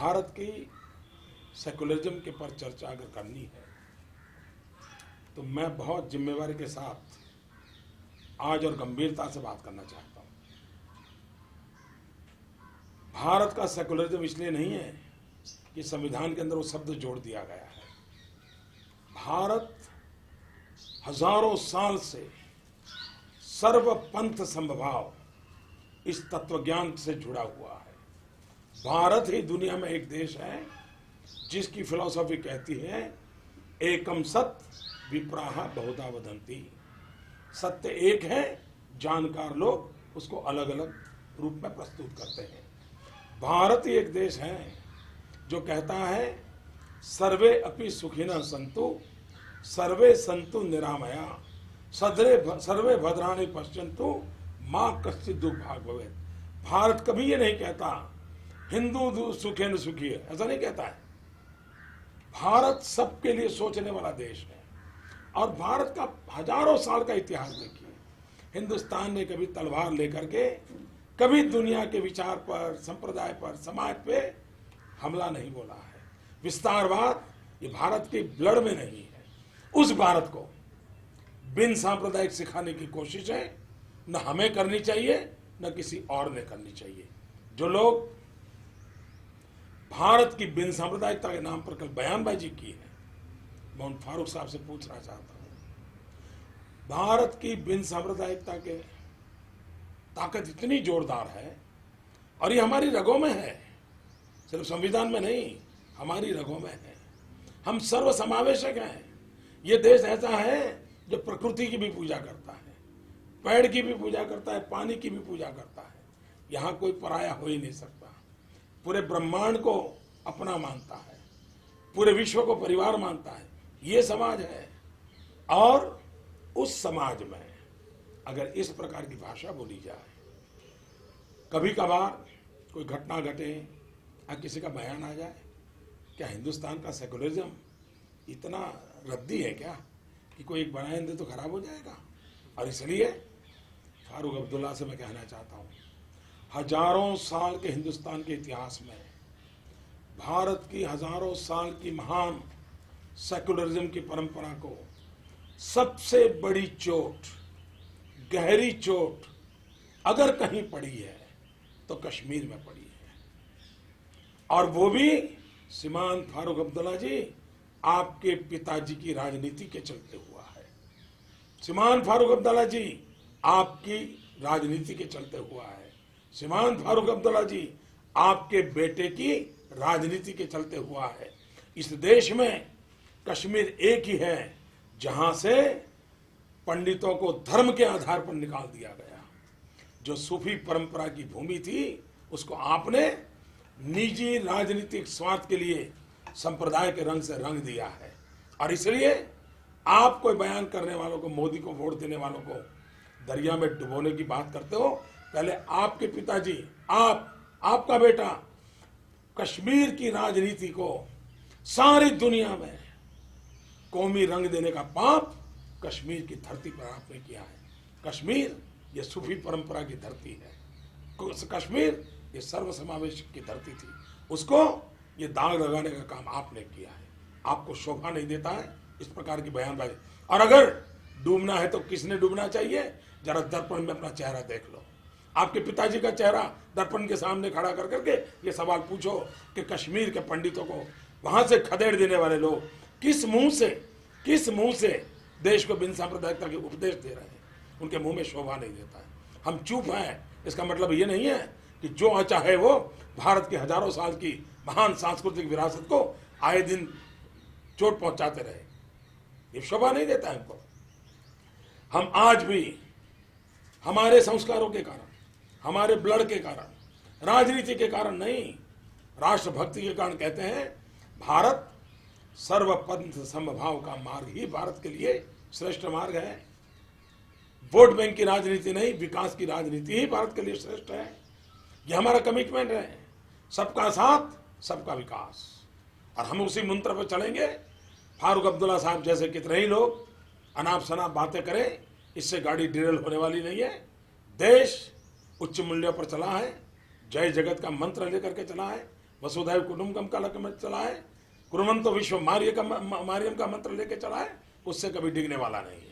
भारत की सेकुलरिज्म के पर चर्चा अगर करनी है तो मैं बहुत जिम्मेवारी के साथ आज और गंभीरता से बात करना चाहता हूं। भारत का सेकुलरिज्म इसलिए नहीं है कि संविधान के अंदर वो शब्द जोड़ दिया गया है। भारत हजारों साल से सर्वपंथ समभाव इस तत्वज्ञान से जुड़ा हुआ है। भारत ही दुनिया में एक देश है जिसकी फिलॉसफी कहती है एकम सत विप्राह बहुधा वदंती। सत्य एक है, जानकार लोग उसको अलग अलग रूप में प्रस्तुत करते हैं। भारत ही एक देश है जो कहता है सर्वे अपि सुखिनः सन्तु सर्वे सन्तु निरामया सर्वे भद्राणि पश्यन्तु मां कश्चित् दुर्भाग् भवेत्। भारत कभी ये नहीं कहता हिंदू सुखेन सुखी है, ऐसा नहीं कहता है। भारत सबके लिए सोचने वाला देश है और भारत का हजारों साल का इतिहास देखिए। हिंदुस्तान ने कभी तलवार लेकर के कभी दुनिया के विचार पर, संप्रदाय पर, समाज पे हमला नहीं बोला है। विस्तारवाद ये भारत के ब्लड में नहीं है। उस भारत को बिन सांप्रदायिक सिखाने की कोशिश है न हमें करनी चाहिए न किसी और ने करनी चाहिए। जो लोग भारत की बिन सांप्रदायिकता के नाम पर कल बयानबाजी की है, मैं उन फारूक साहब से पूछना चाहता हूं, भारत की बिन सांप्रदायिकता के ताकत इतनी जोरदार है और ये हमारी रगों में है, सिर्फ संविधान में नहीं, हमारी रगों में है। हम सर्वसमावेशक हैं। ये देश ऐसा है जो प्रकृति की भी पूजा करता है, पेड़ की भी पूजा करता है, पानी की भी पूजा करता है। यहाँ कोई पराया हो ही नहीं सकता। पूरे ब्रह्मांड को अपना मानता है, पूरे विश्व को परिवार मानता है। ये समाज है और उस समाज में अगर इस प्रकार की भाषा बोली जाए, कभी कभार कोई घटना घटे या किसी का बयान आ जाए, क्या हिंदुस्तान का सेकुलरिज्म इतना रद्दी है क्या कि कोई एक बयान दे तो खराब हो जाएगा? और इसलिए फारूक अब्दुल्ला से मैं कहना चाहता हूँ, हजारों साल के हिंदुस्तान के इतिहास में भारत की हजारों साल की महान सेकुलरिज्म की परंपरा को सबसे बड़ी चोट, गहरी चोट अगर कहीं पड़ी है तो कश्मीर में पड़ी है। और वो भी श्रीमान फारूक अब्दुल्ला जी आपके पिताजी की राजनीति के चलते हुआ है। श्रीमान फारूक अब्दुल्ला जी आपकी राजनीति के चलते हुआ है। श्रीमान फारूक अब्दुल्ला जी आपके बेटे की राजनीति के चलते हुआ है। इस देश में कश्मीर एक ही है जहां से पंडितों को धर्म के आधार पर निकाल दिया गया। जो सूफी परंपरा की भूमि थी उसको आपने निजी राजनीतिक स्वार्थ के लिए संप्रदाय के रंग से रंग दिया है। और इसलिए आप कोई बयान करने वालों को, मोदी को वोट देने वालों को दरिया में डुबोने की बात करते हो, पहले आपके पिताजी, आपका बेटा कश्मीर की राजनीति को सारी दुनिया में कौमी रंग देने का पाप कश्मीर की धरती पर आपने किया है। कश्मीर ये सूफी परंपरा की धरती है। कश्मीर ये सर्वसमावेश की धरती थी, उसको ये दाग लगाने का काम आपने किया है। आपको शोभा नहीं देता है इस प्रकार की बयानबाजी। और अगर डूबना है तो किसने डूबना चाहिए? जरा दर्पण में अपना चेहरा देख लो। आपके पिताजी का चेहरा दर्पण के सामने खड़ा कर करके ये सवाल पूछो कि कश्मीर के पंडितों को वहां से खदेड़ देने वाले लोग किस मुंह से देश को बिन सांप्रदायिकता के उपदेश दे रहे हैं? उनके मुंह में शोभा नहीं देता है। हम चुप हैं, इसका मतलब ये नहीं है कि जो चाहे वो भारत की हजारों साल की महान सांस्कृतिक विरासत को आए दिन चोट पहुंचाते रहे। ये शोभा नहीं देता है हमको। हम आज भी हमारे संस्कारों के कारण, हमारे ब्लड के कारण, राजनीति के कारण नहीं, राष्ट्रभक्ति के कारण कहते हैं भारत सर्वपंथ समभाव का मार्ग ही भारत के लिए श्रेष्ठ मार्ग है। वोट बैंक की राजनीति नहीं, विकास की राजनीति ही भारत के लिए श्रेष्ठ है। यह हमारा कमिटमेंट है, सबका साथ सबका विकास। और हम उसी मंत्र पर चलेंगे। फारूक अब्दुल्ला साहब जैसे कितने ही लोग अनाप शनाप बातें करें, इससे गाड़ी डिरेल होने वाली नहीं है। देश उच्च मूल्यों पर चला है, जय जगत का मंत्र लेकर के चला है। वसुधैव कुटुंबकम का लक्ष्य चलाए, कुर्वन्तो विश्व मार्यम का मंत्र लेके चलाए, उससे कभी डिगने वाला नहीं है।